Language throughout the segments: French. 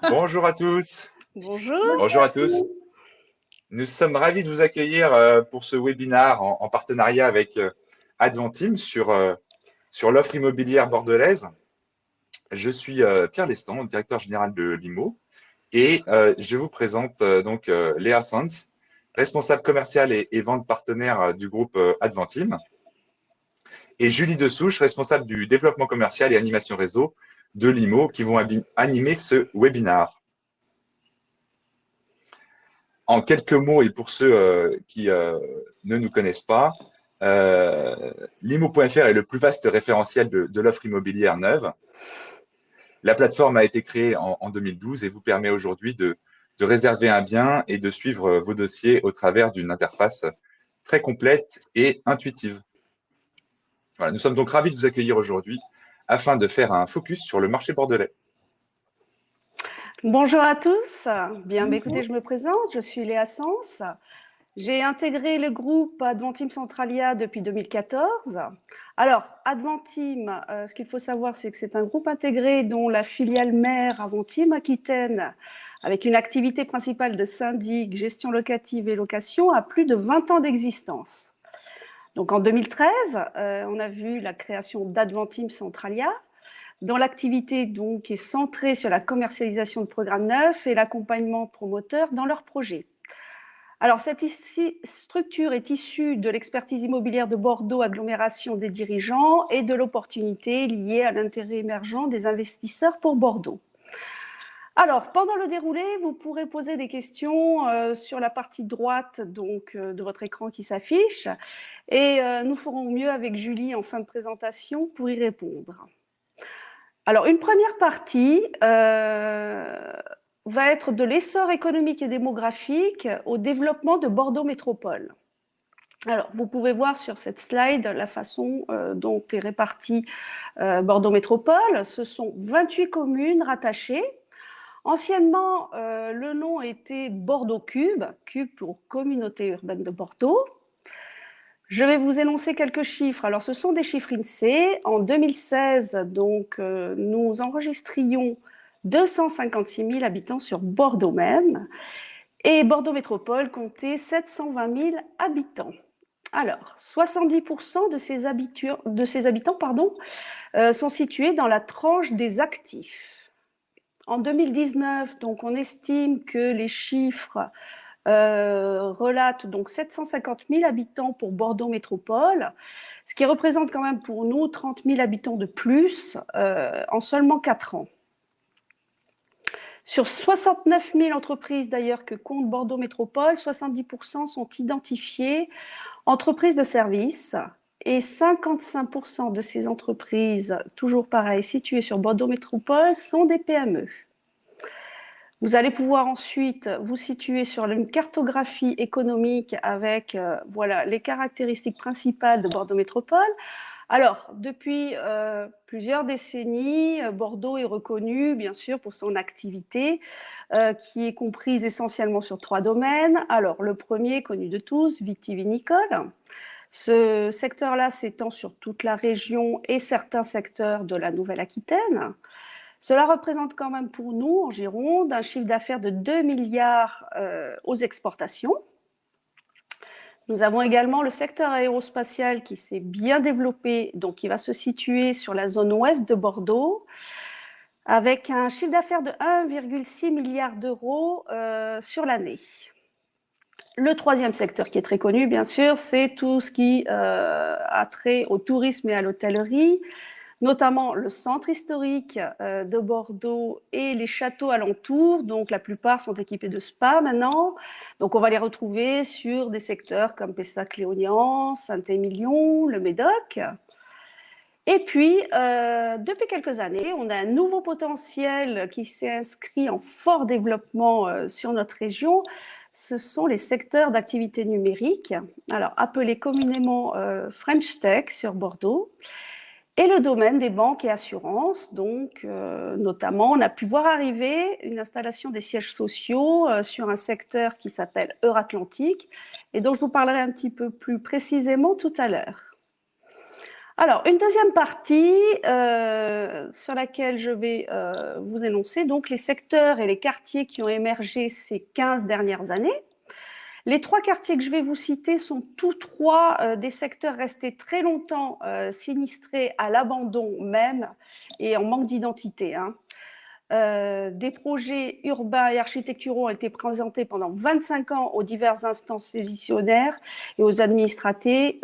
Bonjour à tous. Bonjour. Bonjour à tous. Nous sommes ravis de vous accueillir pour ce webinaire en partenariat avec Adventim sur l'offre immobilière bordelaise. Je suis Pierre Lestan, directeur général de l'IMO, et je vous présente Léa Sanz, responsable commercial et vente partenaire du groupe Adventim, et Julie Dessouche, responsable du développement commercial et animation réseau de l'IMO, qui vont animer ce webinaire. En quelques mots, et pour ceux qui ne nous connaissent pas, l'IMO.fr est le plus vaste référentiel de l'offre immobilière neuve. La plateforme a été créée en 2012 et vous permet aujourd'hui de réserver un bien et de suivre vos dossiers au travers d'une interface très complète et intuitive. Voilà, nous sommes donc ravis de vous accueillir aujourd'hui afin de faire un focus sur le marché bordelais. Bonjour à tous. Bien, écoutez, je me présente. Je suis Léa Sens. J'ai intégré le groupe Adventim Centralia depuis 2014. Alors, Adventim, ce qu'il faut savoir, c'est que c'est un groupe intégré dont la filiale mère Adventim Aquitaine, avec une activité principale de syndic, gestion locative et location, a plus de 20 ans d'existence. Donc en 2013, on a vu la création d'Adventim Centralia, dont l'activité donc est centrée sur la commercialisation de programmes neufs et l'accompagnement promoteur dans leurs projets. Alors cette structure est issue de l'expertise immobilière de Bordeaux, agglomération des dirigeants, et de l'opportunité liée à l'intérêt émergent des investisseurs pour Bordeaux. Alors, pendant le déroulé, vous pourrez poser des questions sur la partie droite de votre écran qui s'affiche, et nous ferons mieux avec Julie en fin de présentation pour y répondre. Alors, une première partie va être de l'essor économique et démographique au développement de Bordeaux Métropole. Alors, vous pouvez voir sur cette slide la façon dont est répartie Bordeaux Métropole. Ce sont 28 communes rattachées. Anciennement, le nom était Bordeaux Cube, Cube pour Communauté urbaine de Bordeaux. Je vais vous énoncer quelques chiffres. Alors, ce sont des chiffres INSEE. En 2016, nous enregistrions 256 000 habitants sur Bordeaux même. Et Bordeaux Métropole comptait 720 000 habitants. Alors, 70% de ces habitants sont situés dans la tranche des actifs. En 2019, donc, on estime que les chiffres relate donc 750 000 habitants pour Bordeaux Métropole, ce qui représente quand même pour nous 30 000 habitants de plus en seulement 4 ans. Sur 69 000 entreprises d'ailleurs que compte Bordeaux Métropole, 70% sont identifiées entreprises de services et 55% de ces entreprises, toujours pareil, situées sur Bordeaux Métropole, sont des PME. Vous allez pouvoir ensuite vous situer sur une cartographie économique avec voilà, les caractéristiques principales de Bordeaux Métropole. Alors, depuis plusieurs décennies, Bordeaux est reconnu, bien sûr, pour son activité, qui est comprise essentiellement sur 3 domaines. Alors, le premier, connu de tous, vitivinicole. Ce secteur-là s'étend sur toute la région et certains secteurs de la Nouvelle-Aquitaine. Cela représente quand même pour nous, en Gironde, un chiffre d'affaires de 2 milliards aux exportations. Nous avons également le secteur aérospatial qui s'est bien développé, donc qui va se situer sur la zone ouest de Bordeaux, avec un chiffre d'affaires de 1,6 milliard d'euros sur l'année. Le troisième secteur qui est très connu, bien sûr, c'est tout ce qui a trait au tourisme et à l'hôtellerie, notamment le centre historique de Bordeaux et les châteaux alentours. Donc, la plupart sont équipés de spas maintenant. Donc, on va les retrouver sur des secteurs comme Pessac-Léognan, Saint-Émilion, le Médoc. Et puis, depuis quelques années, on a un nouveau potentiel qui s'est inscrit en fort développement sur notre région. Ce sont les secteurs d'activité numérique, alors appelés communément French Tech sur Bordeaux. Et le domaine des banques et assurances, donc notamment, on a pu voir arriver une installation des sièges sociaux sur un secteur qui s'appelle Euratlantique et dont je vous parlerai un petit peu plus précisément tout à l'heure. Alors, une deuxième partie sur laquelle je vais vous énoncer donc les secteurs et les quartiers qui ont émergé ces 15 dernières années. Les trois quartiers que je vais vous citer sont tous trois des secteurs restés très longtemps sinistrés à l'abandon même et en manque d'identité. Des projets urbains et architecturaux ont été présentés pendant 25 ans aux diverses instances décisionnaires et aux administrés,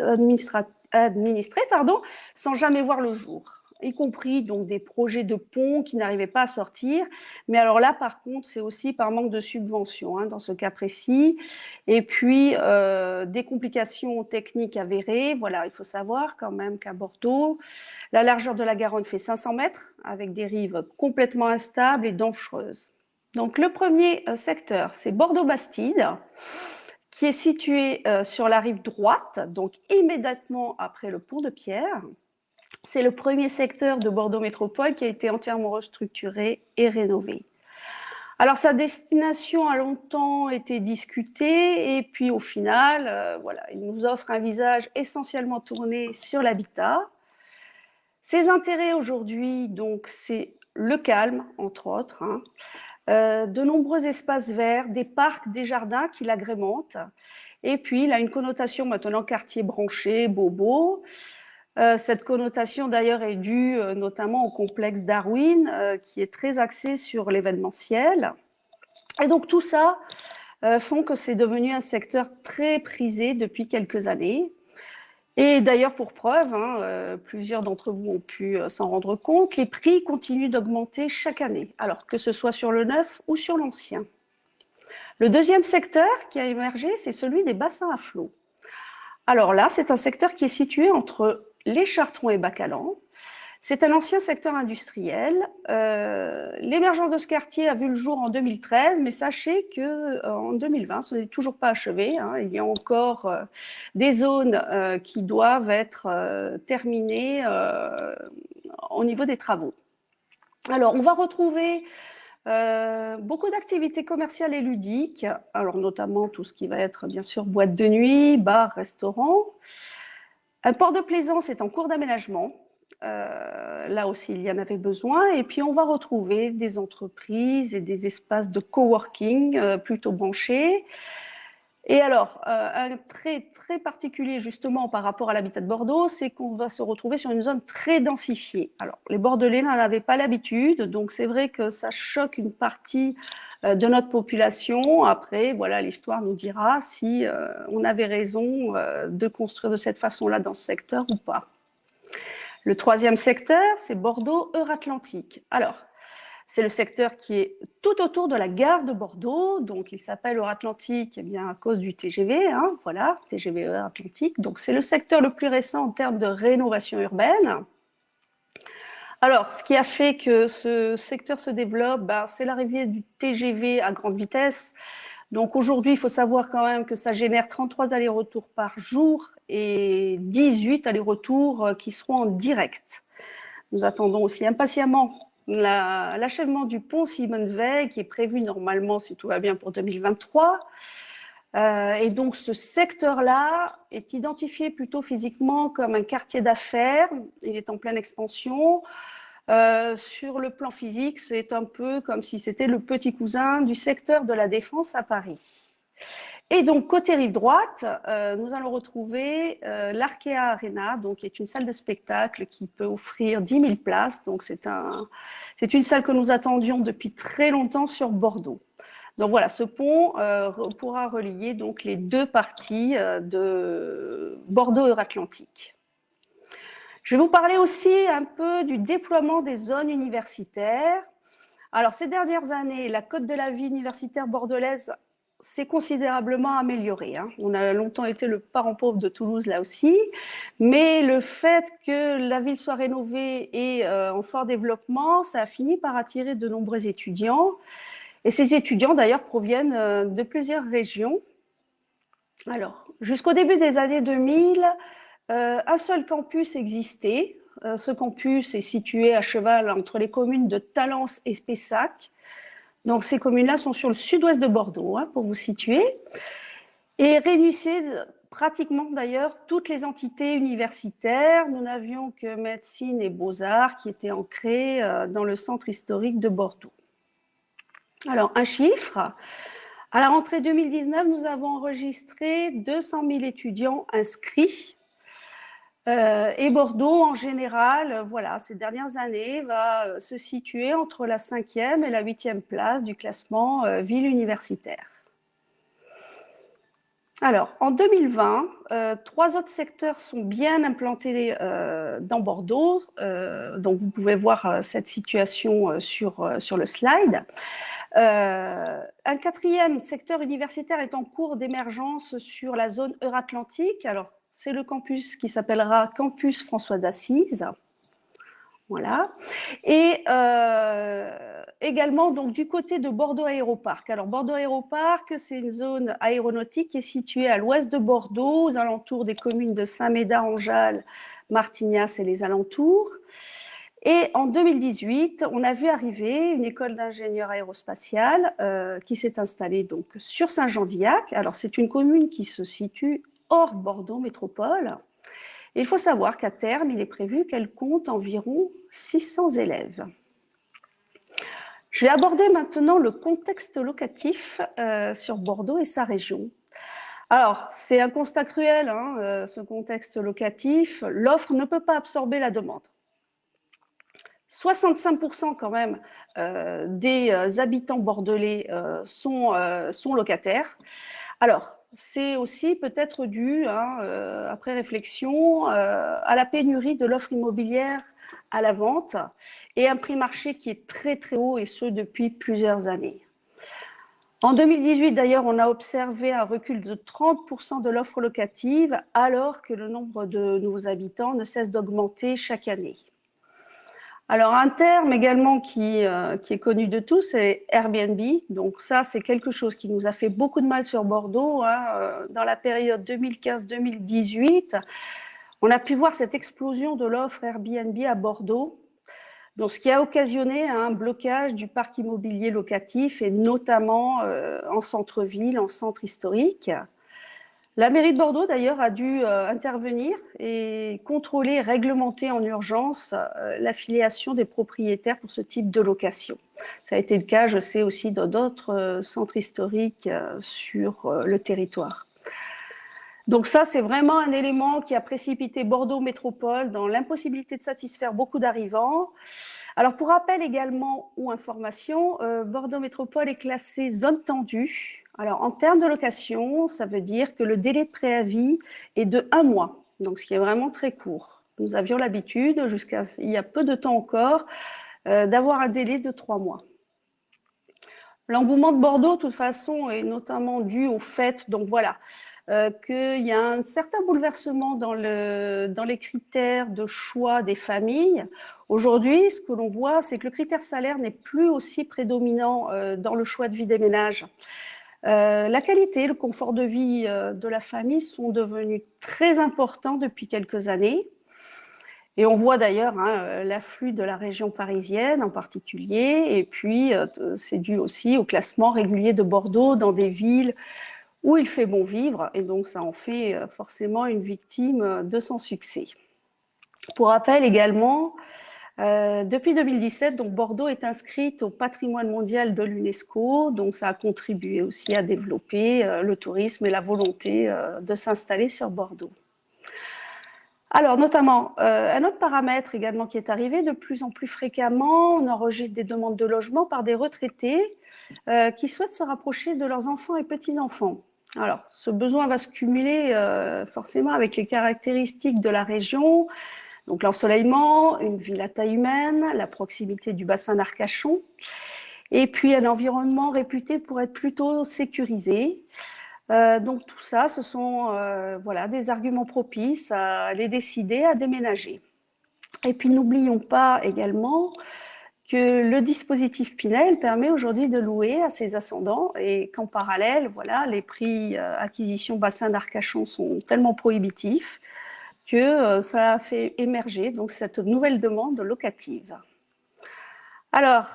sans jamais voir le jour, y compris donc des projets de ponts qui n'arrivaient pas à sortir. Mais alors là, par contre, c'est aussi par manque de subventions dans ce cas précis. Et puis, des complications techniques avérées. Voilà, il faut savoir quand même qu'à Bordeaux, la largeur de la Garonne fait 500 mètres, avec des rives complètement instables et dangereuses. Donc, le premier secteur, c'est Bordeaux-Bastide, qui est situé sur la rive droite, donc immédiatement après le pont de Pierre. C'est le premier secteur de Bordeaux Métropole qui a été entièrement restructuré et rénové. Alors sa destination a longtemps été discutée et puis au final, voilà, il nous offre un visage essentiellement tourné sur l'habitat. Ses intérêts aujourd'hui, donc, c'est le calme, entre autres, de nombreux espaces verts, des parcs, des jardins qui l'agrémentent. Et puis, il a une connotation maintenant quartier branché, bobo. Cette connotation d'ailleurs est due notamment au complexe Darwin, qui est très axé sur l'événementiel. Et donc tout ça font que c'est devenu un secteur très prisé depuis quelques années. Et d'ailleurs, pour preuve, plusieurs d'entre vous ont pu s'en rendre compte, les prix continuent d'augmenter chaque année, alors que ce soit sur le neuf ou sur l'ancien. Le deuxième secteur qui a émergé, c'est celui des bassins à flot. Alors là, c'est un secteur qui est situé entre les Chartrons et Bacalan. C'est un ancien secteur industriel. L'émergence de ce quartier a vu le jour en 2013, mais sachez qu'en 2020, ce n'est toujours pas achevé. Il y a encore des zones qui doivent être terminées au niveau des travaux. Alors, on va retrouver beaucoup d'activités commerciales et ludiques, alors notamment tout ce qui va être bien sûr boîte de nuit, bar, restaurant. Un port de plaisance est en cours d'aménagement. Là aussi, il y en avait besoin. Et puis, on va retrouver des entreprises et des espaces de coworking plutôt branchés. Et alors, un trait très particulier justement par rapport à l'habitat de Bordeaux, c'est qu'on va se retrouver sur une zone très densifiée. Alors, les Bordelais n'en avaient pas l'habitude, donc c'est vrai que ça choque une partie de notre population. Après, voilà, l'histoire nous dira si on avait raison de construire de cette façon-là dans ce secteur ou pas. Le troisième secteur, c'est Bordeaux-Euratlantique. Alors, c'est le secteur qui est tout autour de la gare de Bordeaux, donc il s'appelle Euratlantique bien à cause du TGV, voilà, TGV Euratlantique. Donc c'est le secteur le plus récent en termes de rénovation urbaine. Alors, ce qui a fait que ce secteur se développe, c'est l'arrivée du TGV à grande vitesse. Donc aujourd'hui, il faut savoir quand même que ça génère 33 allers-retours par jour et 18 allers-retours qui seront en direct. Nous attendons aussi impatiemment l'achèvement du pont Simone Veil, qui est prévu normalement, si tout va bien, pour 2023. Et donc, ce secteur-là est identifié plutôt physiquement comme un quartier d'affaires. Il est en pleine expansion. Sur le plan physique, c'est un peu comme si c'était le petit cousin du secteur de la Défense à Paris. Et donc, côté rive droite, nous allons retrouver l'Arkea Arena, donc, qui est une salle de spectacle qui peut offrir 10 000 places. Donc, c'est une salle que nous attendions depuis très longtemps sur Bordeaux. Donc voilà, ce pont pourra relier donc les deux parties de Bordeaux-Euratlantique. Je vais vous parler aussi un peu du déploiement des zones universitaires. Alors, ces dernières années, la cote de la vie universitaire bordelaise s'est considérablement améliorée. On a longtemps été le parent pauvre de Toulouse, là aussi. Mais le fait que la ville soit rénovée et en fort développement, ça a fini par attirer de nombreux étudiants. Et ces étudiants, d'ailleurs, proviennent de plusieurs régions. Alors, jusqu'au début des années 2000, un seul campus existait. Ce campus est situé à cheval entre les communes de Talence et Pessac. Donc, ces communes-là sont sur le sud-ouest de Bordeaux, pour vous situer, et réunissait pratiquement d'ailleurs toutes les entités universitaires. Nous n'avions que médecine et beaux-arts qui étaient ancrés dans le centre historique de Bordeaux. Alors, un chiffre. À la rentrée 2019, nous avons enregistré 200 000 étudiants inscrits. Et Bordeaux, en général, voilà, ces dernières années, va se situer entre la 5e et la 8e place du classement ville universitaire. Alors, en 2020, 3 autres secteurs sont bien implantés dans Bordeaux. Donc, vous pouvez voir cette situation sur le slide. Un 4e secteur universitaire est en cours d'émergence sur la zone Euratlantique. Alors, c'est le campus qui s'appellera Campus François d'Assise. Voilà. Et également donc du côté de Bordeaux Aéroparc. Alors Bordeaux Aéroparc, c'est une zone aéronautique qui est située à l'ouest de Bordeaux, aux alentours des communes de Saint-Médard-en-Jalles, Martignas et les alentours. Et en 2018, on a vu arriver une école d'ingénieurs aérospatiale qui s'est installée donc sur Saint-Jean-d'Illac. Alors c'est une commune qui se situe hors Bordeaux Métropole. Et il faut savoir qu'à terme, il est prévu qu'elle compte environ 600 élèves. Je vais aborder maintenant le contexte locatif sur Bordeaux et sa région. Alors, c'est un constat cruel, ce contexte locatif. L'offre ne peut pas absorber la demande. 65% quand même des habitants bordelais sont locataires. Alors, c'est aussi peut-être dû, après réflexion, à la pénurie de l'offre immobilière à la vente et un prix marché qui est très très haut et ce depuis plusieurs années. En 2018 d'ailleurs, on a observé un recul de 30% de l'offre locative alors que le nombre de nouveaux habitants ne cesse d'augmenter chaque année. Alors un terme également qui est connu de tous, c'est Airbnb. Donc ça, c'est quelque chose qui nous a fait beaucoup de mal sur Bordeaux. Dans la période 2015-2018, on a pu voir cette explosion de l'offre Airbnb à Bordeaux, donc ce qui a occasionné un blocage du parc immobilier locatif et notamment en centre-ville, en centre historique. La mairie de Bordeaux, d'ailleurs, a dû intervenir et contrôler, réglementer en urgence l'affiliation des propriétaires pour ce type de location. Ça a été le cas, je sais, aussi dans d'autres centres historiques sur le territoire. Donc ça, c'est vraiment un élément qui a précipité Bordeaux Métropole dans l'impossibilité de satisfaire beaucoup d'arrivants. Alors, pour rappel également ou information, Bordeaux Métropole est classée zone tendue. Alors, en termes de location, ça veut dire que le délai de préavis est de 1 mois, donc ce qui est vraiment très court. Nous avions l'habitude, jusqu'à il y a peu de temps encore, d'avoir un délai de 3 mois. L'engouement de Bordeaux, de toute façon, est notamment dû au fait, donc voilà, qu'il y a un certain bouleversement dans les critères de choix des familles. Aujourd'hui, ce que l'on voit, c'est que le critère salaire n'est plus aussi prédominant dans le choix de vie des ménages. La qualité, le confort de vie de la famille sont devenus très importants depuis quelques années. Et on voit d'ailleurs l'afflux de la région parisienne en particulier. Et puis, c'est dû aussi au classement régulier de Bordeaux dans des villes où il fait bon vivre. Et donc, ça en fait forcément une victime de son succès. Pour rappel également, depuis 2017, donc Bordeaux est inscrite au patrimoine mondial de l'UNESCO, donc ça a contribué aussi à développer le tourisme et la volonté de s'installer sur Bordeaux. Alors notamment, un autre paramètre également qui est arrivé de plus en plus fréquemment, on enregistre des demandes de logement par des retraités qui souhaitent se rapprocher de leurs enfants et petits-enfants. Alors, ce besoin va se cumuler forcément avec les caractéristiques de la région. Donc l'ensoleillement, une ville à taille humaine, la proximité du bassin d'Arcachon, et puis un environnement réputé pour être plutôt sécurisé. Donc tout ça, ce sont des arguments propices à les décider à déménager. Et puis n'oublions pas également que le dispositif Pinel permet aujourd'hui de louer à ses ascendants et qu'en parallèle, les prix acquisition bassin d'Arcachon sont tellement prohibitifs que ça a fait émerger donc cette nouvelle demande locative. Alors,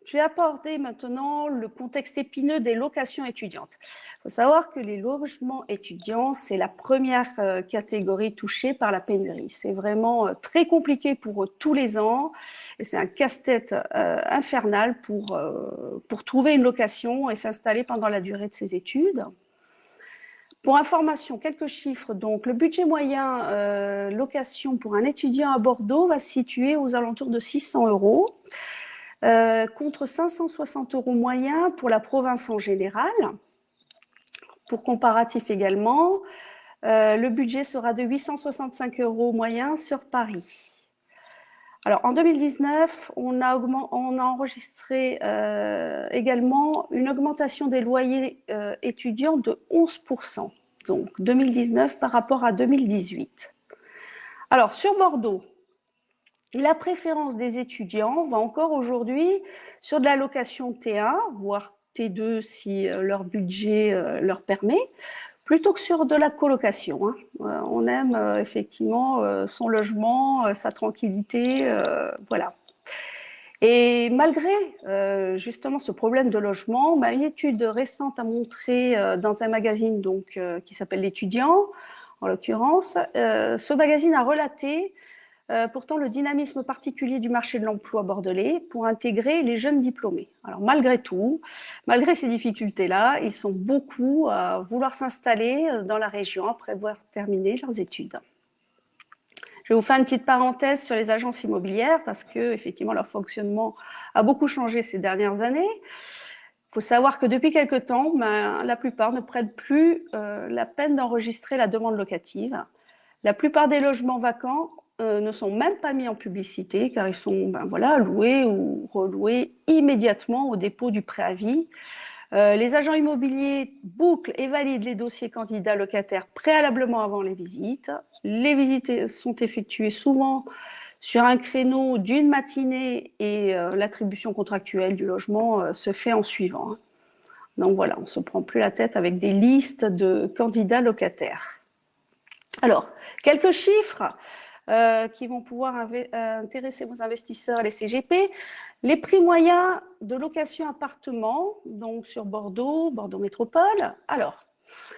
je vais aborder maintenant le contexte épineux des locations étudiantes. Il faut savoir que les logements étudiants, c'est la première catégorie touchée par la pénurie. C'est vraiment très compliqué pour eux tous les ans et c'est un casse-tête infernal pour trouver une location et s'installer pendant la durée de ses études. Pour information, quelques chiffres. Donc, le budget moyen location pour un étudiant à Bordeaux va se situer aux alentours de 600 euros, contre 560 euros moyens pour la province en général. Pour comparatif également, le budget sera de 865 euros moyens sur Paris. Alors, en 2019, on a enregistré également une augmentation des loyers étudiants de 11%, donc 2019 par rapport à 2018. Alors, sur Bordeaux, la préférence des étudiants va encore aujourd'hui sur de la location T1, voire T2 si leur budget leur permet, plutôt que sur de la colocation. On aime effectivement son logement, sa tranquillité, voilà. Et malgré justement ce problème de logement, une étude récente a montré dans un magazine donc, qui s'appelle L'Étudiant, en l'occurrence, ce magazine a relaté pourtant le dynamisme particulier du marché de l'emploi bordelais pour intégrer les jeunes diplômés. Alors malgré tout, malgré ces difficultés-là, ils sont beaucoup à vouloir s'installer dans la région après avoir terminé leurs études. Je vais vous faire une petite parenthèse sur les agences immobilières parce que effectivement leur fonctionnement a beaucoup changé ces dernières années. Il faut savoir que depuis quelque temps, la plupart ne prennent plus la peine d'enregistrer la demande locative. La plupart des logements vacants ne sont même pas mis en publicité car ils sont loués ou reloués immédiatement au dépôt du préavis. Les agents immobiliers bouclent et valident les dossiers candidats locataires préalablement avant les visites. Les visites sont effectuées souvent sur un créneau d'une matinée et l'attribution contractuelle du logement se fait en suivant. Donc voilà, on ne se prend plus la tête avec des listes de candidats locataires. Alors, quelques chiffres qui vont pouvoir intéresser vos investisseurs, les CGP. Les prix moyens de location appartement, donc sur Bordeaux, Bordeaux Métropole. Alors,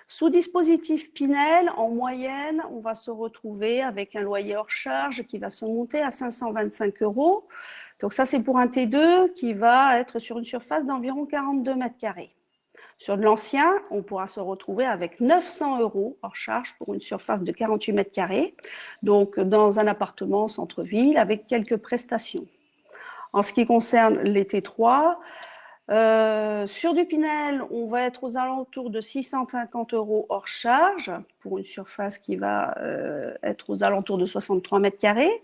sous dispositif Pinel, en moyenne, on va se retrouver avec un loyer hors charge qui va se monter à 525 euros. Donc ça, c'est pour un T2 qui va être sur une surface d'environ 42 mètres carrés. Sur de l'ancien, on pourra se retrouver avec 900 euros hors charge pour une surface de 48 mètres carrés, donc dans un appartement centre-ville avec quelques prestations. En ce qui concerne les T3, sur du Pinel, on va être aux alentours de 650 euros hors charge pour une surface qui va être aux alentours de 63 mètres carrés.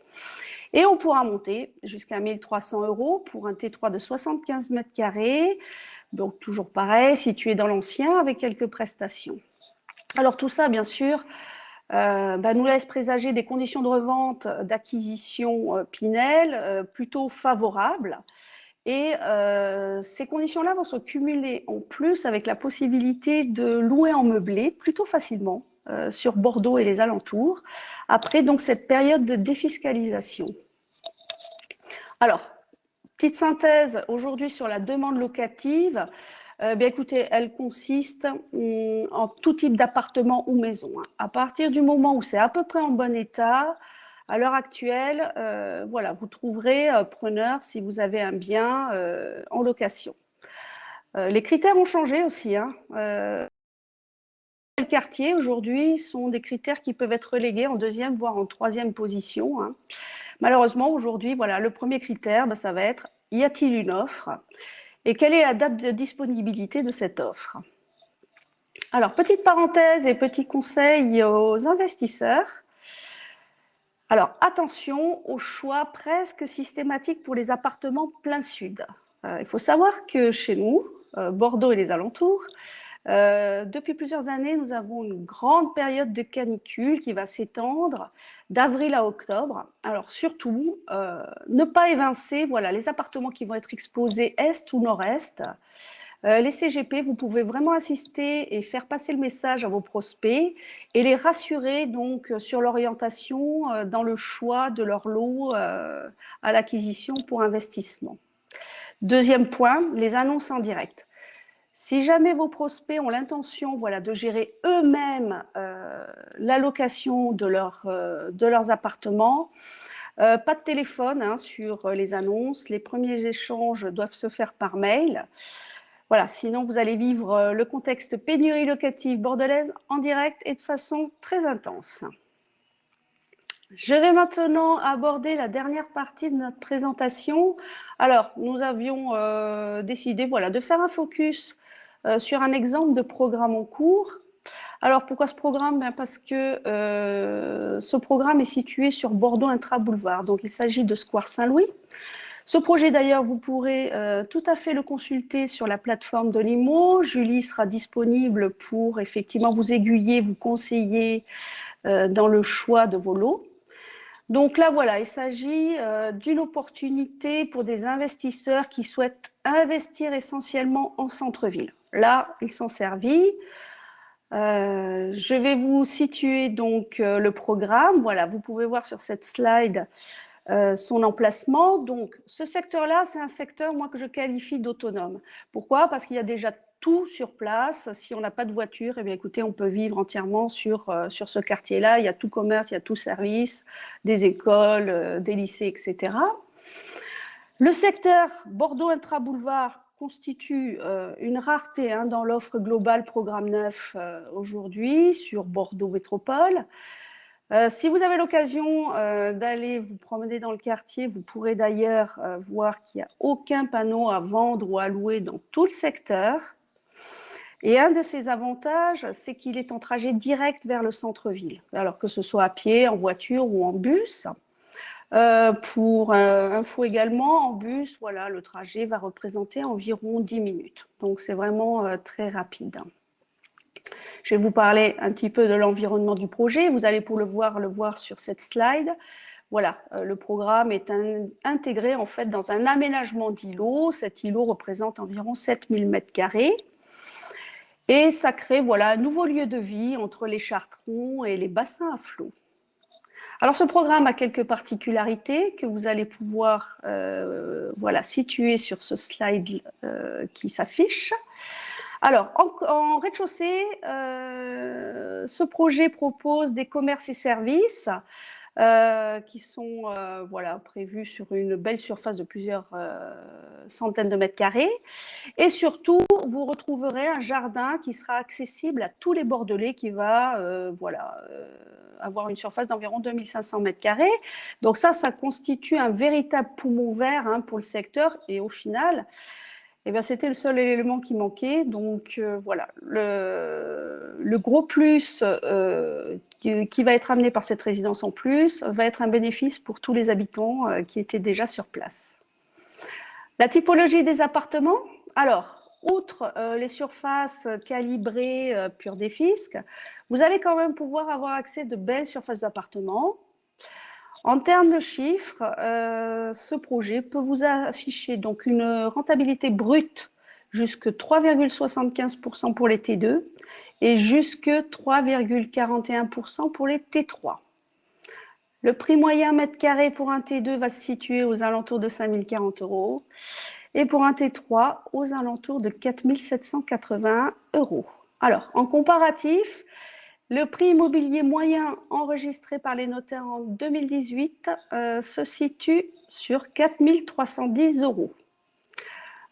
Et on pourra monter jusqu'à 1300 euros pour un T3 de 75 mètres carrés. Donc toujours pareil, situé dans l'ancien avec quelques prestations. Alors tout ça, bien sûr, nous laisse présager des conditions de revente, d'acquisition Pinel plutôt favorables. Et ces conditions-là vont se cumuler en plus avec la possibilité de louer en meublé plutôt facilement sur Bordeaux et les alentours, après donc cette période de défiscalisation. Alors, petite synthèse aujourd'hui sur la demande locative. Écoutez, elle consiste en tout type d'appartement ou maison. À partir du moment où c'est à peu près en bon état, à l'heure actuelle, vous trouverez preneur si vous avez un bien en location. Les critères ont changé aussi. Les quartiers aujourd'hui sont des critères qui peuvent être relégués en deuxième voire en troisième position. Malheureusement aujourd'hui, le premier critère, ça va être y a-t-il une offre et quelle est la date de disponibilité de cette offre. Alors petite parenthèse et petit conseil aux investisseurs. Alors attention au choix presque systématique pour les appartements plein sud. Il faut savoir que chez nous, Bordeaux et les alentours, depuis plusieurs années, nous avons une grande période de canicule qui va s'étendre d'avril à octobre. Alors surtout, ne pas évincer les appartements qui vont être exposés est ou nord-est. Les CGP, vous pouvez vraiment insister et faire passer le message à vos prospects et les rassurer donc sur l'orientation dans le choix de leur lot à l'acquisition pour investissement. Deuxième point, les annonces en direct. Si jamais vos prospects ont l'intention de gérer eux-mêmes la location de leurs appartements, pas de téléphone sur les annonces. Les premiers échanges doivent se faire par mail. Voilà, sinon vous allez vivre le contexte pénurie locative bordelaise en direct et de façon très intense. Je vais maintenant aborder la dernière partie de notre présentation. Alors, nous avions décidé de faire un focus sur un exemple de programme en cours. Alors, pourquoi ce programme? Parce que ce programme est situé sur Bordeaux Intra-Boulevard. Donc, il s'agit de Square Saint-Louis. Ce projet, d'ailleurs, vous pourrez tout à fait le consulter sur la plateforme de l'IMO. Julie sera disponible pour effectivement vous aiguiller, vous conseiller dans le choix de vos lots. Donc là, voilà, il s'agit d'une opportunité pour des investisseurs qui souhaitent investir essentiellement en centre-ville. Là, ils sont servis. Je vais vous situer donc le programme. Voilà, vous pouvez voir sur cette slide son emplacement. Donc, ce secteur-là, c'est un secteur, moi, que je qualifie d'autonome. Pourquoi? Parce qu'il y a déjà tout sur place. Si on n'a pas de voiture, eh bien, écoutez, on peut vivre entièrement sur ce quartier-là. Il y a tout commerce, il y a tout service, des écoles, des lycées, etc. Le secteur Bordeaux Intra-Boulevard constitue une rareté dans l'offre globale Programme 9 aujourd'hui sur Bordeaux Métropole. Si vous avez l'occasion d'aller vous promener dans le quartier, vous pourrez d'ailleurs voir qu'il n'y a aucun panneau à vendre ou à louer dans tout le secteur. Et un de ses avantages, c'est qu'il est en trajet direct vers le centre-ville, alors que ce soit à pied, en voiture ou en bus. Pour info également, en bus, voilà, le trajet va représenter environ 10 minutes. Donc, c'est vraiment très rapide. Je vais vous parler un petit peu de l'environnement du projet. Vous allez pour le voir sur cette slide. Voilà, le programme est intégré en fait dans un aménagement d'îlot. Cet îlot représente environ 7000 m². Et ça crée un nouveau lieu de vie entre les Chartrons et les bassins à flot. Alors, ce programme a quelques particularités que vous allez pouvoir situer sur ce slide qui s'affiche. Alors, en rez-de-chaussée, ce projet propose des commerces et services qui sont prévus sur une belle surface de plusieurs centaines de mètres carrés. Et surtout, vous retrouverez un jardin qui sera accessible à tous les Bordelais, qui va avoir une surface d'environ 2500 mètres carrés. Donc ça constitue un véritable poumon vert pour le secteur. Et au final, c'était le seul élément qui manquait. Donc le gros plus qui va être amené par cette résidence en plus va être un bénéfice pour tous les habitants qui étaient déjà sur place. La typologie des appartements. Alors, outre les surfaces calibrées pure des fiscs, vous allez quand même pouvoir avoir accès à de belles surfaces d'appartements. En termes de chiffres, ce projet peut vous afficher donc une rentabilité brute jusque 3,75% pour les T2 et jusque 3,41% pour les T3. Le prix moyen mètre carré pour un T2 va se situer aux alentours de 5 040 € et pour un T3 aux alentours de 4 780 €. Alors, en comparatif, le prix immobilier moyen enregistré par les notaires en 2018 se situe sur 4 310 €.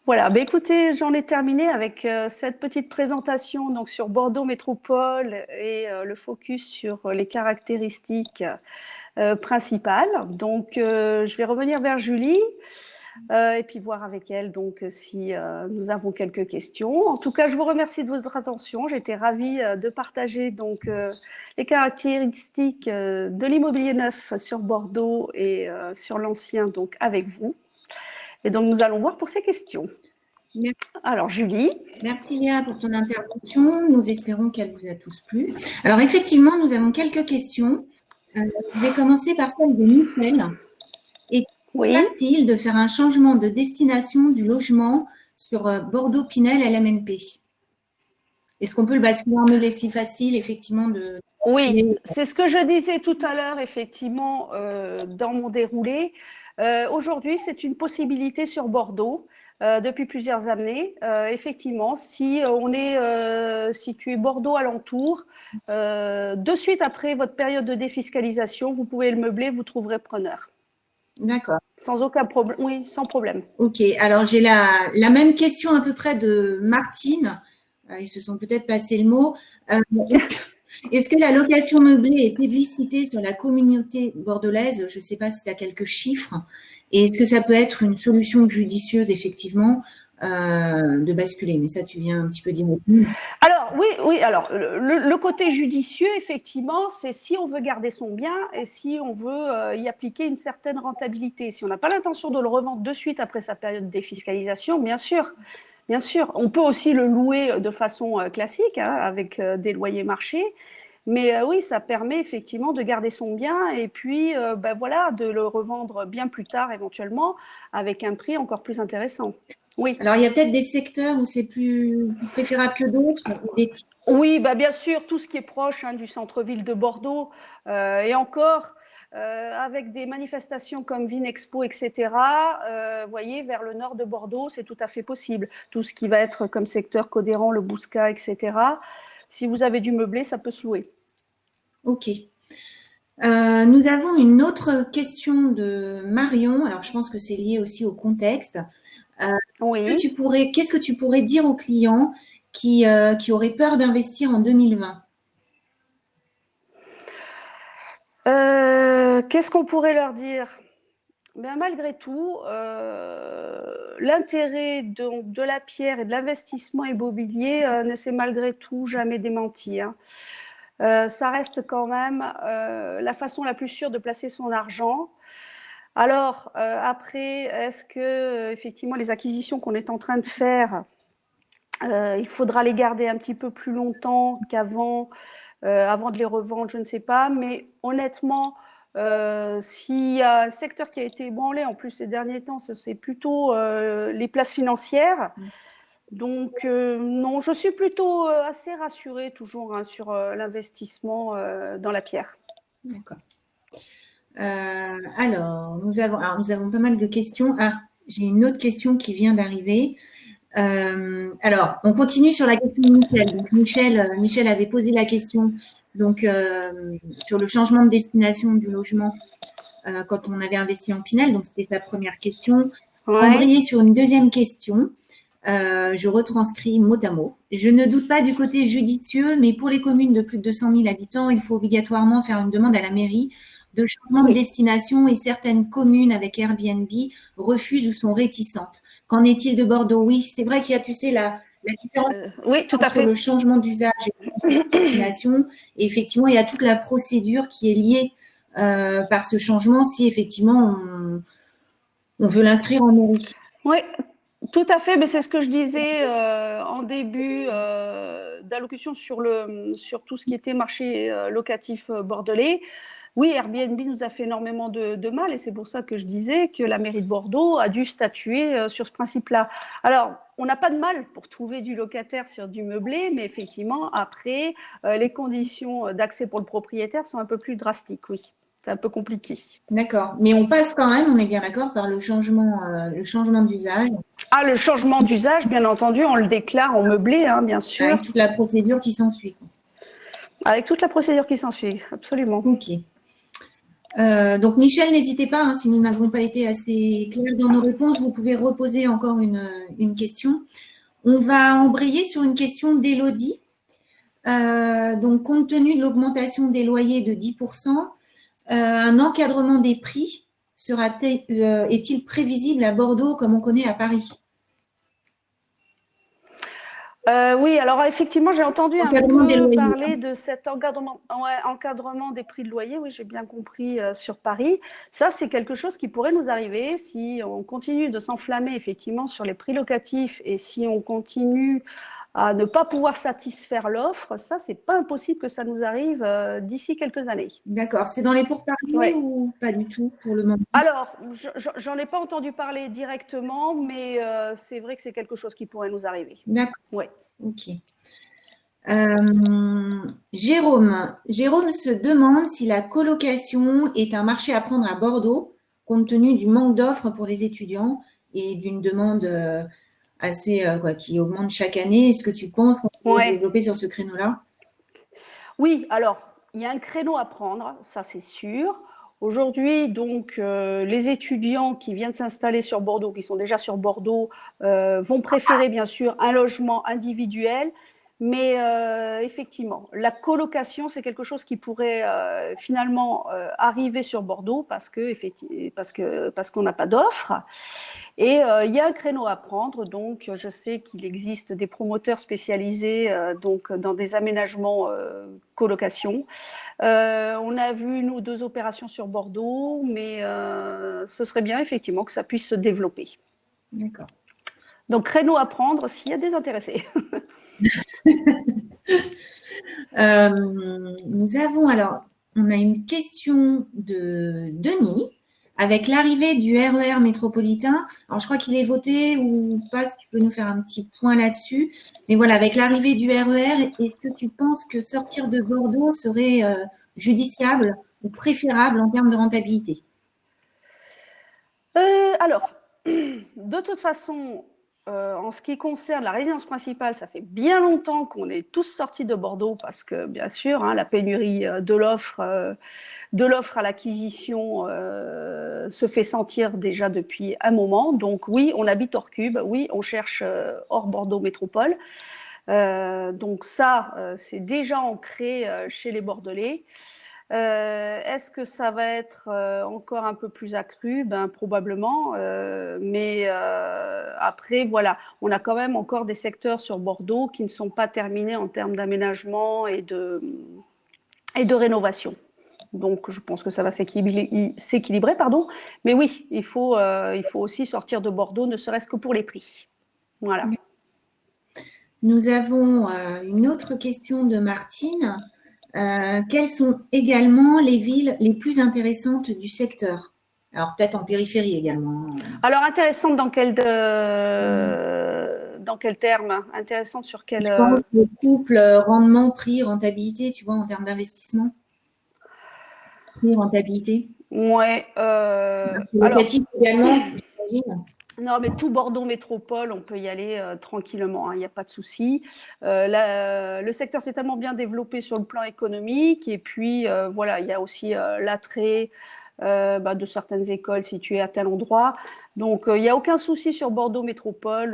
Voilà, écoutez, j'en ai terminé avec cette petite présentation donc, sur Bordeaux Métropole et le focus sur les caractéristiques principales. Donc, je vais revenir vers Julie et puis voir avec elle donc, si nous avons quelques questions. En tout cas, je vous remercie de votre attention. J'ai été ravie de partager donc, les caractéristiques de l'immobilier neuf sur Bordeaux et sur l'ancien donc, avec vous. Et donc, nous allons voir pour ces questions. Merci. Alors, Julie. Merci Léa pour ton intervention. Nous espérons qu'elle vous a tous plu. Alors, effectivement, nous avons quelques questions. Je vais commencer par celle de Michel. Est-il facile de faire un changement de destination du logement sur Bordeaux-Pinel LMNP? Est-ce qu'on peut le basculer en est-ce qu'il est facile, effectivement, de… Oui, c'est ce que je disais tout à l'heure, effectivement, dans mon déroulé. Aujourd'hui, c'est une possibilité sur Bordeaux. depuis plusieurs années. Effectivement, si on est situé Bordeaux alentour, de suite après votre période de défiscalisation, vous pouvez le meubler, vous trouverez preneur. D'accord. Sans aucun problème. Oui, sans problème. Ok. Alors, j'ai la même question à peu près de Martine. Ils se sont peut-être passé le mot. Est-ce que la location meublée est publicitée sur la communauté bordelaise? Je ne sais pas si tu as quelques chiffres. Et est-ce que ça peut être une solution judicieuse, effectivement, de basculer? Mais ça, tu viens un petit peu dire. Alors, oui. Alors, le côté judicieux, effectivement, c'est si on veut garder son bien et si on veut y appliquer une certaine rentabilité. Si on n'a pas l'intention de le revendre de suite après sa période de défiscalisation, bien sûr. Bien sûr, on peut aussi le louer de façon classique, hein, avec des loyers marchés. Mais oui, ça permet effectivement de garder son bien et puis voilà, de le revendre bien plus tard éventuellement avec un prix encore plus intéressant. Oui. Alors, il y a peut-être des secteurs où c'est plus préférable que d'autres. Oui, bien sûr, tout ce qui est proche du centre-ville de Bordeaux et encore. Avec des manifestations comme Vinexpo, etc., vous voyez, vers le nord de Bordeaux, c'est tout à fait possible. Tout ce qui va être comme secteur Codéran, le Bouscat, etc., si vous avez du meublé, ça peut se louer. Ok. Nous avons une autre question de Marion. Alors, je pense que c'est lié aussi au contexte. Oui. Qu'est-ce que tu pourrais dire aux clients qui auraient peur d'investir en 2020? Qu'est-ce qu'on pourrait leur dire? Malgré tout, l'intérêt de la pierre et de l'investissement immobilier ne s'est malgré tout jamais démenti. Hein. Ça reste quand même la façon la plus sûre de placer son argent. Alors, après, est-ce que effectivement les acquisitions qu'on est en train de faire, il faudra les garder un petit peu plus longtemps qu'avant, avant de les revendre, je ne sais pas. Mais honnêtement, s'il y a un secteur qui a été ébranlé en plus ces derniers temps, c'est plutôt les places financières. Donc, non, je suis plutôt assez rassurée toujours sur l'investissement dans la pierre. D'accord. Alors, nous avons pas mal de questions. Ah, j'ai une autre question qui vient d'arriver. Alors, on continue sur la question de Michel. Donc, Michel avait posé la question sur le changement de destination du logement quand on avait investi en Pinel. Donc, c'était sa première question. Ouais. Embrayer sur une deuxième question. Je retranscris mot à mot. Je ne doute pas du côté judicieux, mais pour les communes de plus de 200 000 habitants, il faut obligatoirement faire une demande à la mairie de changement de destination et certaines communes avec Airbnb refusent ou sont réticentes. Qu'en est-il de Bordeaux? Oui, c'est vrai qu'il y a, tu sais, la différence oui, tout à fait. entre le changement d'usage et la destination. Et effectivement, il y a toute la procédure qui est liée par ce changement si effectivement on veut l'inscrire en mairie. Oui, tout à fait, mais c'est ce que je disais en début d'allocution sur tout ce qui était marché locatif bordelais. Oui, Airbnb nous a fait énormément de mal et c'est pour ça que je disais que la mairie de Bordeaux a dû statuer sur ce principe-là. Alors, on n'a pas de mal pour trouver du locataire sur du meublé, mais effectivement, après, les conditions d'accès pour le propriétaire sont un peu plus drastiques, oui. C'est un peu compliqué. D'accord. Mais on passe quand même, on est bien d'accord, par le changement d'usage. Ah, le changement d'usage, bien entendu, on le déclare en meublé, hein, bien sûr. Avec toute la procédure qui s'ensuit. Avec toute la procédure qui s'ensuit, absolument. Ok. Donc, Michel, n'hésitez pas, hein, si nous n'avons pas été assez clairs dans nos réponses, vous pouvez reposer encore une question. On va embrayer sur une question d'Élodie. Donc, compte tenu de l'augmentation des loyers de 10%, un encadrement des prix est-il prévisible à Bordeaux comme on connaît à Paris? Oui, alors effectivement, j'ai entendu un peu parler de cet encadrement des prix de loyer. Oui, j'ai bien compris sur Paris. Ça, c'est quelque chose qui pourrait nous arriver si on continue de s'enflammer effectivement sur les prix locatifs et si on continue à ne pas pouvoir satisfaire l'offre. Ça, c'est pas impossible que ça nous arrive d'ici quelques années. D'accord. C'est dans les pourparlers ou pas du tout pour le moment? Alors, j'en ai pas entendu parler directement, mais c'est vrai que c'est quelque chose qui pourrait nous arriver. D'accord. Oui. Ok. Jérôme se demande si la colocation est un marché à prendre à Bordeaux, compte tenu du manque d'offres pour les étudiants et d'une demande assez qui augmente chaque année. Est-ce que tu penses qu'on peut se développer sur ce créneau-là? Oui, alors, il y a un créneau à prendre, ça c'est sûr. Aujourd'hui, donc, les étudiants qui viennent s'installer sur Bordeaux, qui sont déjà sur Bordeaux, vont préférer bien sûr un logement individuel. Mais effectivement, la colocation, c'est quelque chose qui pourrait finalement arriver sur Bordeaux parce qu'on n'a pas d'offre. Et il y a un créneau à prendre. Donc, je sais qu'il existe des promoteurs spécialisés donc dans des aménagements colocation. On a vu une ou deux opérations sur Bordeaux, mais ce serait bien effectivement que ça puisse se développer. D'accord. Donc, créneau à prendre s'il y a des intéressés. Nous avons alors, on a une question de Denis. Avec l'arrivée du RER métropolitain, alors je crois qu'il est voté ou pas, si tu peux nous faire un petit point là-dessus. Mais voilà, avec l'arrivée du RER, est-ce que tu penses que sortir de Bordeaux serait judiciable ou préférable en termes de rentabilité? Alors, de toute façon, en ce qui concerne la résidence principale, ça fait bien longtemps qu'on est tous sortis de Bordeaux parce que, bien sûr, la pénurie de l'offre à l'acquisition se fait sentir déjà depuis un moment. Donc oui, on habite hors cube, oui, on cherche hors Bordeaux métropole. Donc ça, c'est déjà ancré chez les Bordelais. Est-ce que ça va être encore un peu plus accru? Probablement. Mais après, voilà, on a quand même encore des secteurs sur Bordeaux qui ne sont pas terminés en termes d'aménagement et de rénovation. Donc, je pense que ça va s'équilibrer, pardon. Mais oui, il faut aussi sortir de Bordeaux, ne serait-ce que pour les prix. Voilà. Nous avons une autre question de Martine. Quelles sont également les villes les plus intéressantes du secteur? Alors, peut-être en périphérie également. Alors, intéressante dans quel terme? Intéressante sur quel… Je pense le couple rendement, prix, rentabilité, tu vois, en termes d'investissement. Prix, rentabilité. Ouais. Locatif également, j'imagine. Non, mais tout Bordeaux métropole, on peut y aller tranquillement, il n'y a pas de souci. Le secteur s'est tellement bien développé sur le plan économique et puis voilà, il y a aussi l'attrait de certaines écoles situées à tel endroit. Donc, il n'y a aucun souci sur Bordeaux métropole.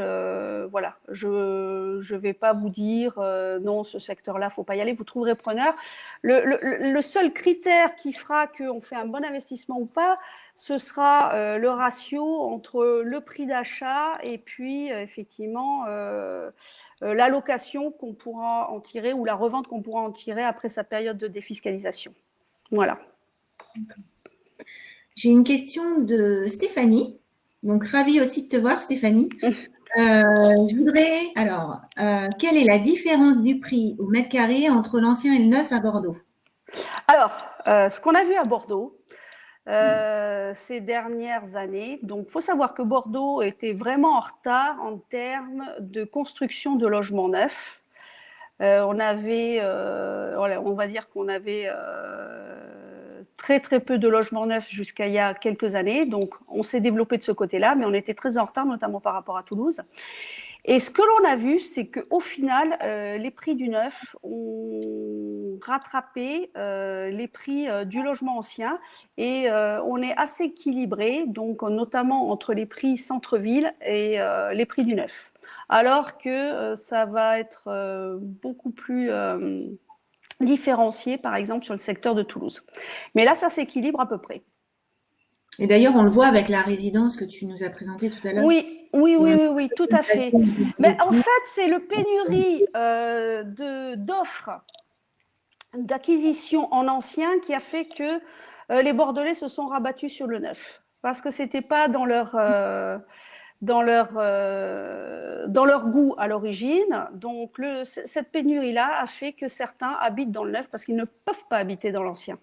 Voilà, je ne vais pas vous dire non, ce secteur-là, il ne faut pas y aller. Vous trouverez preneur. Le seul critère qui fera qu'on fait un bon investissement ou pas, ce sera le ratio entre le prix d'achat et puis effectivement la location qu'on pourra en tirer ou la revente qu'on pourra en tirer après sa période de défiscalisation. Voilà. J'ai une question de Stéphanie. Donc, ravie aussi de te voir, Stéphanie. Je voudrais, alors, quelle est la différence du prix au mètre carré entre l'ancien et le neuf à Bordeaux? Alors, ce qu'on a vu à Bordeaux ces dernières années, donc il faut savoir que Bordeaux était vraiment en retard en termes de construction de logements neufs. On va dire qu'on avait très très peu de logements neufs jusqu'à il y a quelques années. Donc, on s'est développé de ce côté-là, mais on était très en retard, notamment par rapport à Toulouse. Et ce que l'on a vu, c'est qu'au final, les prix du neuf ont rattrapé les prix du logement ancien et on est assez équilibré, donc notamment entre les prix centre-ville et les prix du neuf. Alors que ça va être beaucoup plus différencié, par exemple, sur le secteur de Toulouse. Mais là, ça s'équilibre à peu près. Et d'ailleurs, on le voit avec la résidence que tu nous as présentée tout à l'heure. Oui, tout à fait. Mais en fait, c'est le pénurie d'offres d'acquisition en ancien qui a fait que les Bordelais se sont rabattus sur le neuf. Parce que ce n'était pas dans leur goût à l'origine. Donc, cette pénurie-là a fait que certains habitent dans le neuf parce qu'ils ne peuvent pas habiter dans l'ancien.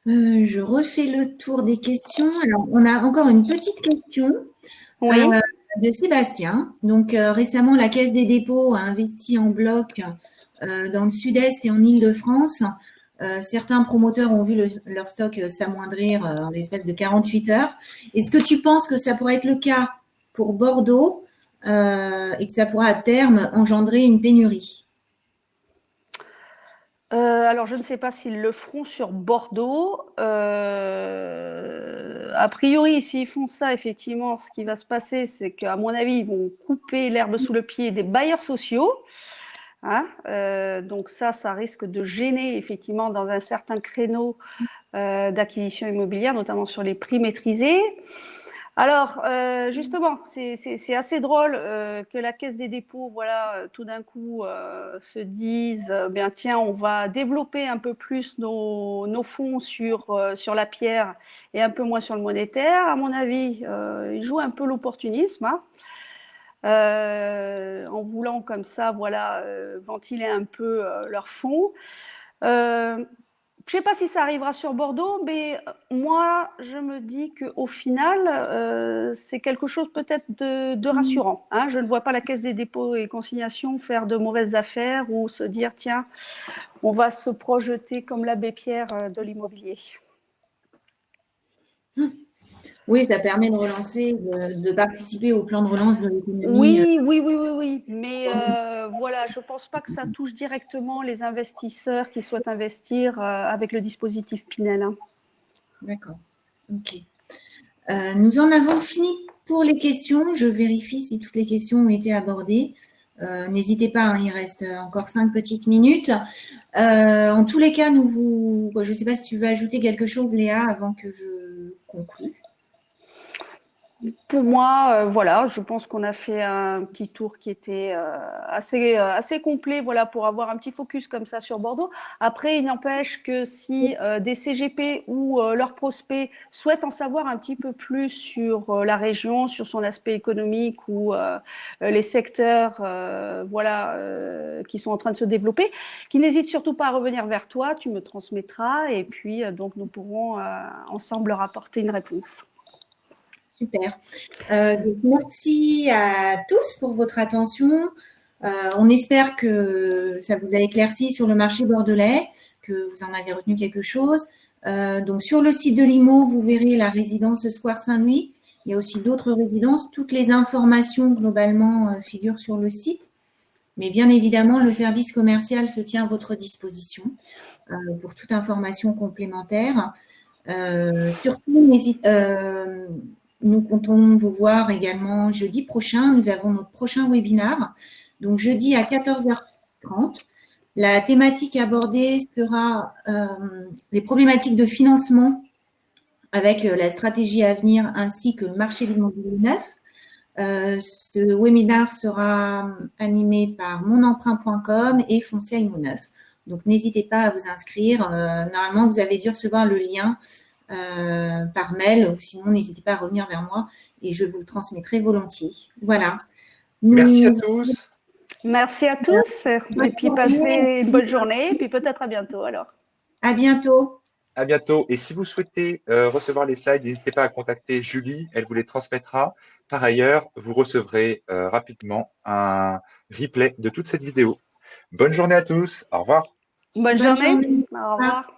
Je refais le tour des questions. Alors, on a encore une petite question de Sébastien. Donc, récemment, la Caisse des dépôts a investi en bloc dans le sud-est et en Île-de-France. Certains promoteurs ont vu leur stock s'amoindrir en l'espace de 48 heures. Est-ce que tu penses que ça pourrait être le cas pour Bordeaux et que ça pourra à terme engendrer une pénurie? Alors, je ne sais pas s'ils le feront sur Bordeaux. A priori, s'ils font ça, effectivement, ce qui va se passer, c'est qu'à mon avis, ils vont couper l'herbe sous le pied des bailleurs sociaux. Hein, donc ça risque de gêner effectivement dans un certain créneau d'acquisition immobilière, notamment sur les prix maîtrisés. Alors, justement, c'est assez drôle que la Caisse des dépôts, voilà, tout d'un coup, se dise, bien tiens, on va développer un peu plus nos fonds sur la pierre et un peu moins sur le monétaire. À mon avis, ils jouent un peu l'opportunisme, hein. En voulant comme ça, voilà, ventiler un peu leurs fonds. Je ne sais pas si ça arrivera sur Bordeaux, mais moi, je me dis qu'au final, c'est quelque chose peut-être de rassurant, hein. Je ne vois pas la Caisse des dépôts et consignations faire de mauvaises affaires ou se dire, tiens, on va se projeter comme l'abbé Pierre de l'immobilier. Oui, ça permet de relancer, de participer au plan de relance de l'économie. Oui. Mais voilà, je ne pense pas que ça touche directement les investisseurs qui souhaitent investir avec le dispositif Pinel, hein. D'accord. Ok. Nous en avons fini pour les questions. Je vérifie si toutes les questions ont été abordées. N'hésitez pas, hein, il reste encore 5 petites minutes. En tous les cas, je ne sais pas si tu veux ajouter quelque chose, Léa, avant que je conclue. Pour moi, voilà, je pense qu'on a fait un petit tour qui était assez complet, voilà, pour avoir un petit focus comme ça sur Bordeaux. Après, il n'empêche que si des CGP ou leurs prospects souhaitent en savoir un petit peu plus sur la région, sur son aspect économique ou les secteurs, voilà, qui sont en train de se développer, qui n'hésitent surtout pas à revenir vers toi, tu me transmettras et puis donc nous pourrons ensemble leur apporter une réponse. Super. Donc merci à tous pour votre attention. On espère que ça vous a éclairci sur le marché bordelais, que vous en avez retenu quelque chose. Donc sur le site de l'IMO, vous verrez la résidence Square Saint-Louis. Il y a aussi d'autres résidences. Toutes les informations globalement figurent sur le site. Mais bien évidemment, le service commercial se tient à votre disposition pour toute information complémentaire. Surtout, nous comptons vous voir également jeudi prochain. Nous avons notre prochain webinaire. Donc, jeudi à 14h30. La thématique abordée sera les problématiques de financement avec la stratégie à venir ainsi que le marché de l'immobilier neuf. Ce webinaire sera animé par monemprunt.com et Foncier Immo Neuf. Donc, n'hésitez pas à vous inscrire. Normalement, vous avez dû recevoir le lien par mail, ou sinon n'hésitez pas à revenir vers moi et je vous le transmettrai volontiers. Voilà. Merci à tous. Merci à tous et puis passez une bonne journée et puis peut-être à bientôt alors. À bientôt. À bientôt. Et si vous souhaitez recevoir les slides, n'hésitez pas à contacter Julie, elle vous les transmettra. Par ailleurs, vous recevrez rapidement un replay de toute cette vidéo. Bonne journée à tous. Au revoir. Bonne journée. Au revoir.